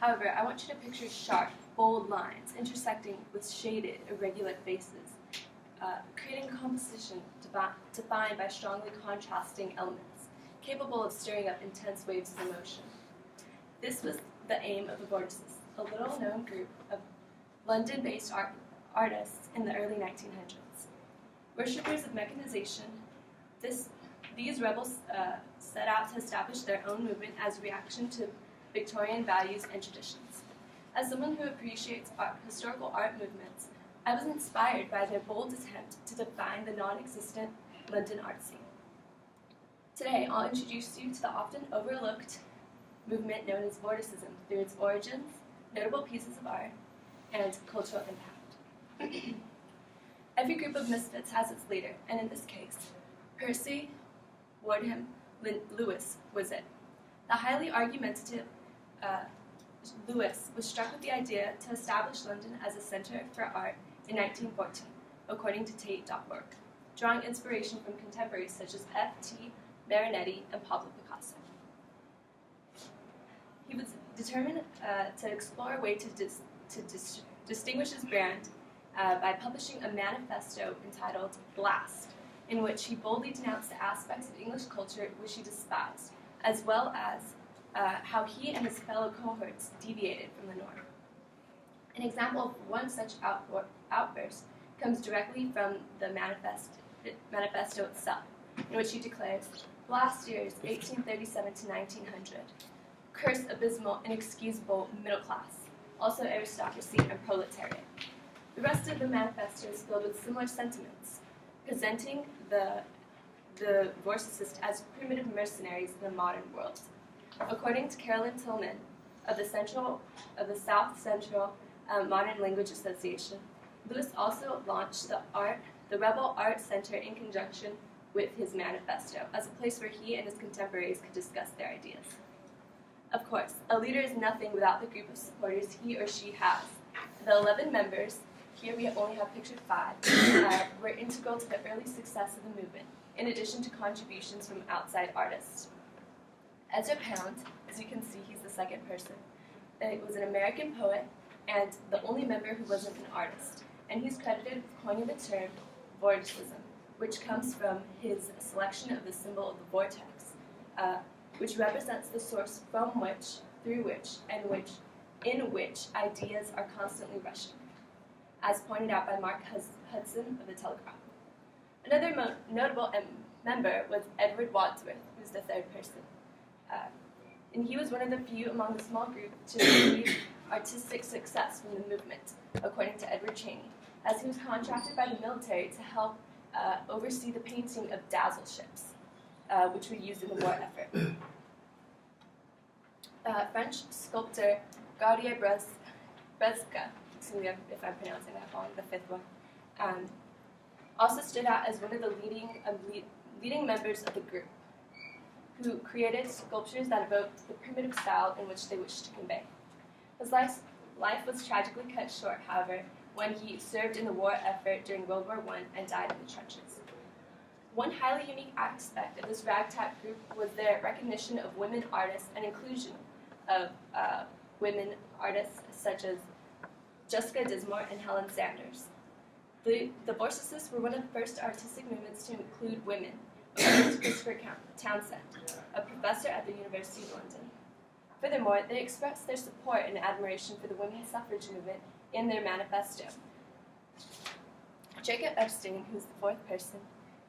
However, I want you to picture sharp, bold lines intersecting with shaded, irregular faces, creating a composition defined by strongly contrasting elements, capable of stirring up intense waves of emotion. This was the aim of the Vortices, a little-known group of London-based artists in the early 1900s. Worshippers of mechanization, these rebels set out to establish their own movement as a reaction to Victorian values and traditions. As someone who appreciates historical art movements, I was inspired by their bold attempt to define the non-existent London art scene. Today, I'll introduce you to the often overlooked movement known as Vorticism through its origins, notable pieces of art, and cultural impact. Every group of misfits has its leader, and in this case, Percy Wardham Lewis was it. The highly argumentative Lewis was struck with the idea to establish London as a center for art in 1914, according to Tate.org, drawing inspiration from contemporaries such as F.T. Marinetti and Pablo Picasso. He was determined to explore a way to distinguish his brand by publishing a manifesto entitled Blast, in which he boldly denounced the aspects of English culture which he despised, as well as how he and his fellow cohorts deviated from the norm. An example of one such outburst comes directly from the manifesto itself, in which he declares, "Blast years 1837 to 1900, curse abysmal, inexcusable middle class, also aristocracy and proletariat." The rest of the manifesto is filled with similar sentiments, presenting the Vorticists as primitive mercenaries in the modern world. According to Carolyn Tillman of the South Central Modern Language Association, Lewis also launched the Rebel Art Center in conjunction with his manifesto as a place where he and his contemporaries could discuss their ideas. Of course, a leader is nothing without the group of supporters he or she has. The 11 members, here we only have pictured 5, were integral to the early success of the movement, in addition to contributions from outside artists. Ezra Pound, as you can see, he's the second person, was an American poet and the only member who wasn't an artist, and he's credited with coining the term Vorticism, which comes from his selection of the symbol of the vortex, which represents the source from which, through which, and in which ideas are constantly rushing, as pointed out by Mark Hudson of the Telegraph. Another notable member was Edward Wadsworth, who's the third person. And he was one of the few among the small group to achieve artistic success from the movement, according to Edward Cheney, as he was contracted by the military to help oversee the painting of dazzle ships, which were used in the war effort. French sculptor Gaudier Brezka, excuse me if I'm pronouncing that wrong, the fifth one, also stood out as one of the leading members of the group, who created sculptures that evoked the primitive style in which they wished to convey. His life was tragically cut short, however, when he served in the war effort during World War I and died in the trenches. One highly unique aspect of this ragtag group was their recognition of women artists and inclusion of women artists such as Jessica Dismore and Helen Sanders. The Vorticists were one of the first artistic movements to include women, according to Christopher Townsend, a professor at the University of London. Furthermore, they expressed their support and admiration for the women's suffrage movement in their manifesto. Jacob Epstein, who's the fourth person,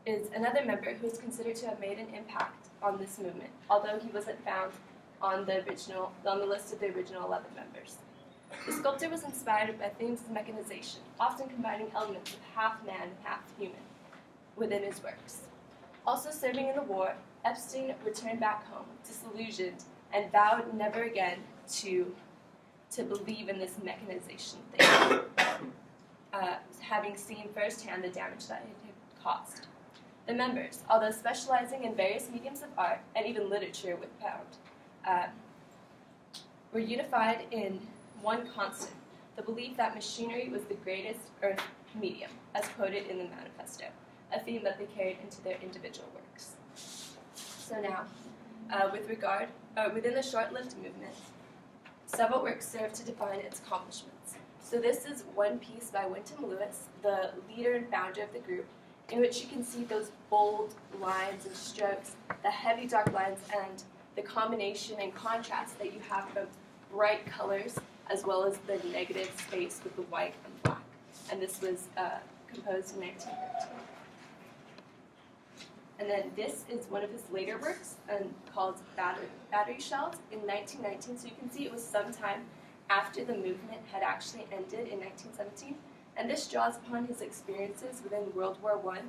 is another member who is considered to have made an impact on this movement, although he wasn't found on the list of the original 11 members. The sculptor was inspired by themes of mechanization, often combining elements of half man and half human within his works. Also serving in the war, Epstein returned back home, disillusioned, and vowed never again to believe in this mechanization thing, having seen firsthand the damage that it had caused. The members, although specializing in various mediums of art and even literature with Pound, were unified in one constant, the belief that machinery was the greatest earth medium, as quoted in the manifesto, a theme that they carried into their individual works. So now, within the short-lived movement, Several works serve to define its accomplishments. So this is one piece by Wyndham Lewis, the leader and founder of the group, in which you can see those bold lines and strokes, the heavy dark lines, and the combination and contrast that you have from bright colors as well as the negative space with the white and black. And this was composed in 1913. And then this is one of his later works called Battery Shells in 1919. So you can see it was sometime after the movement had actually ended in 1917. And this draws upon his experiences within World War I.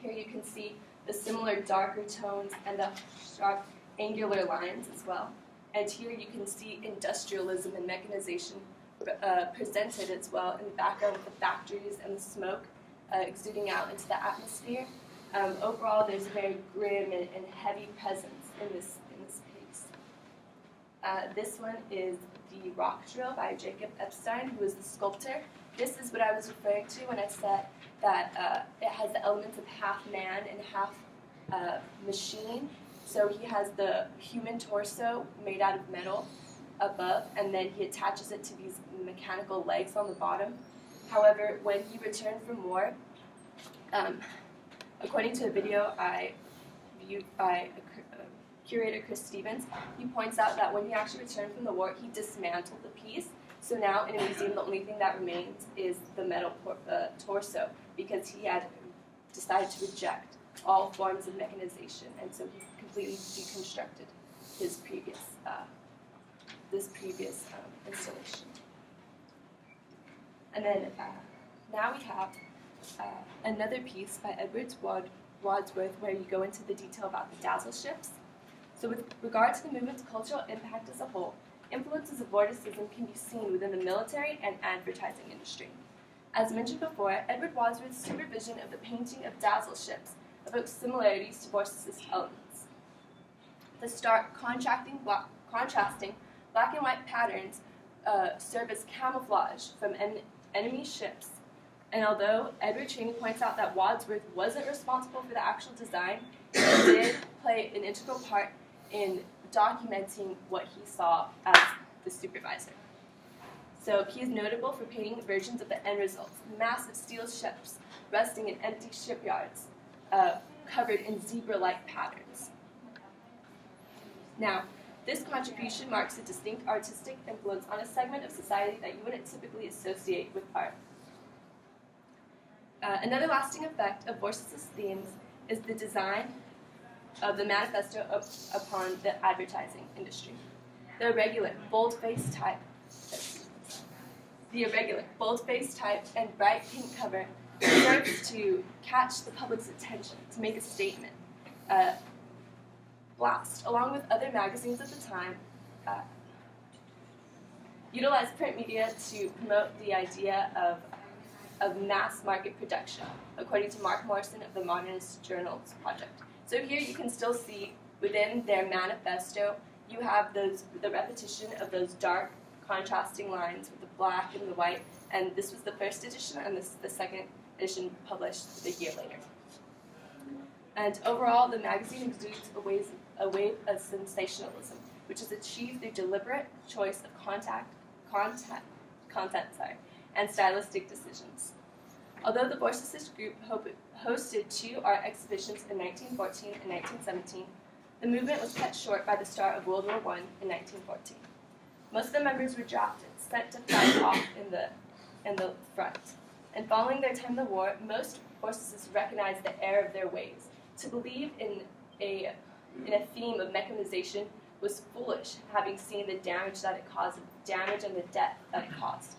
Here you can see the similar darker tones and the sharp angular lines as well. And here you can see industrialism and mechanization presented as well in the background with the factories and the smoke exuding out into the atmosphere. Overall, there's a very grim and heavy presence in this piece. This one is the Rock Drill by Jacob Epstein, who is the sculptor. This is what I was referring to when I said that it has the elements of half man and half machine. So he has the human torso made out of metal above, and then he attaches it to these mechanical legs on the bottom. However, when he returned from war, according to a video I viewed by curator Chris Stevens, he points out that when he actually returned from the war, he dismantled the piece. So now in a museum, the only thing that remains is the metal torso, because he had decided to reject all forms of mechanization, and so he completely deconstructed his previous installation. And then now we have another piece by Edward Wadsworth, where you go into the detail about the dazzle ships. So with regard to the movement's cultural impact as a whole, influences of vorticism can be seen within the military and advertising industry. As mentioned before, Edward Wadsworth's supervision of the painting of dazzle ships evokes similarities to vorticist elements. The stark contrasting black and white patterns serve as camouflage from enemy ships. And although Edward Cheney points out that Wadsworth wasn't responsible for the actual design, he did play an integral part in documenting what he saw as the supervisor. So he is notable for painting versions of the end results, massive steel ships resting in empty shipyards, covered in zebra-like patterns. Now, this contribution marks a distinct artistic influence on a segment of society that you wouldn't typically associate with art. Another lasting effect of vorticist themes is the design of the manifesto upon the advertising industry. The irregular, bold-faced type and bright pink cover serves to catch the public's attention, to make a statement. Blast, along with other magazines at the time, utilized print media to promote the idea of mass market production, according to Mark Morrison of the Modernist Journals Project. So here you can still see within their manifesto, you have the repetition of those dark contrasting lines with the black and the white, and this was the first edition, and this is the second edition published a year later. And overall, the magazine exudes a wave of sensationalism, which is achieved through deliberate choice of content, and stylistic decisions. Although the vorticist group hosted 2 art exhibitions in 1914 and 1917, the movement was cut short by the start of World War I in 1914. Most of the members were drafted, sent to fight off in the front. And following their time in the war, most vorticists recognized the error of their ways. To believe in a theme of mechanization was foolish, having seen the damage that it caused, the damage and the death that it caused.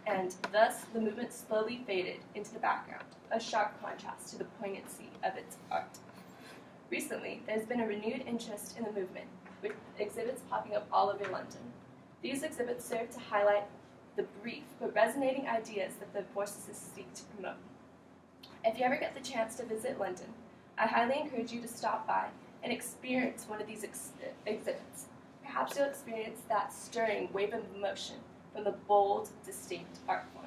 And thus, the movement slowly faded into the background, a sharp contrast to the poignancy of its art. Recently, there's been a renewed interest in the movement, with exhibits popping up all over London. These exhibits serve to highlight the brief but resonating ideas that the vorticists seek to promote. If you ever get the chance to visit London, I highly encourage you to stop by and experience one of these exhibits. Perhaps you'll experience that stirring wave of emotion from the bold, distinct art form.